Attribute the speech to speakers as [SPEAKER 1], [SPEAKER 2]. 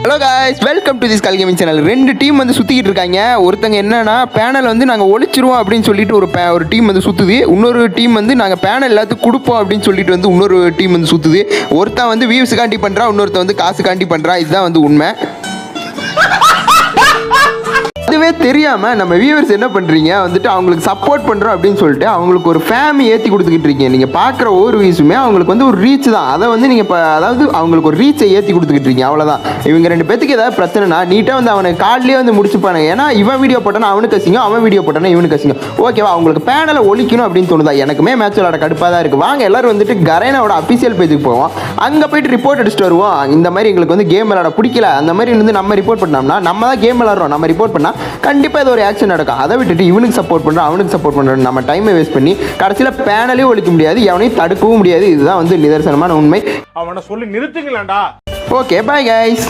[SPEAKER 1] Hello guys, welcome to this call gaming channel. ரெண்டு team வந்து சுற்றிக்கிட்டு இருக்காங்க. ஒருத்தங்க என்னன்னா பேனல் வந்து நாங்கள் ஒழிச்சிருவோம் அப்படின்னு சொல்லிட்டு ஒரு டீம் வந்து சுற்றுது. இன்னொரு டீம் வந்து நாங்கள் பேனல் எல்லாத்துக்கும் கொடுப்போம் அப்படின்னு சொல்லிட்டு வந்து இன்னொரு டீம் வந்து சுற்றுது. ஒருத்தன் வந்து வியூஸுக்காண்டி பண்ணுறான், இன்னொருத்தன் வந்து காசுக்காண்டி பண்ணுறான். இதுதான் வந்து உண்மை. அதுவே தெரியாமல் நம்ம வியூவர்ஸ் என்ன பண்ணுறீங்க வந்துட்டு அவங்களுக்கு சப்போர்ட் பண்ணுறோம் அப்படின்னு சொல்லிட்டு அவங்களுக்கு ஒரு ஃபேம் ஏற்றி கொடுத்துக்கிட்டு இருக்கீங்க. நீங்கள் பார்க்குற ஒவ்வொரு வியூஸுமே அவங்களுக்கு வந்து ஒரு ரீச் தான். அதை வந்து நீங்கள் இப்போ அதாவது அவங்களுக்கு ஒரு ரீச்சை ஏற்றி கொடுத்துக்கிட்டு இருக்கீங்க, அவ்வளோதான். இவங்க ரெண்டு பேத்துக்கு ஏதாவது பிரச்சனைனா நீட்டாக வந்து அவனை கார்ட்லேயே வந்து முடிச்சுப்பானுங்க. ஏன்னா இவன் வீடியோ போட்டானா அவனுக்கு கசிங்க, அவன் வீடியோ போட்டானா இவனுக்கு கசிங்க. ஓகேவா? அவங்களுக்கு பேனலை ஒழிக்கணும் அப்படின்னு தோணுதா? எனக்குமே மேட்ச் விளையாட கடுப்பாக தான் இருக்குது. வாங்க எல்லாரும் வந்துட்டு கரேனாவோட அஃபிஷியல் பேஜுக்கு போவோம். அங்கே போயிட்டு ரிப்போர்ட் அடிச்சுட்டு வருவோம். இந்த மாதிரி எங்களுக்கு வந்து கேம் விளையாட பிடிக்கல, அந்த மாதிரி வந்து நம்ம ரிப்போர்ட் பண்ணோம்னா நம்ம தான் கேம் விளையாடுறோம், நம்ம ரிப்போர்ட் பண்ணால் கண்டிப்பாக இது ஒரு ஆக்ஷன் நடக்கும். அதை விட்டுட்டு இவனுக்கு சப்போர்ட் பண்ணுறோம் அவனுக்கு சப்போர்ட் பண்ணுறோம் நம்ம டைமை வேஸ்ட் பண்ணி கடைசியில் பேனலையும் ஒழிக்க முடியாது, எவனையும் தடுக்கவும் முடியாது. இதுதான் வந்து நிதர்சனமான உண்மை.
[SPEAKER 2] அவனை சொல்லி நிறுத்துங்களேன்டா.
[SPEAKER 1] Okay, bye guys.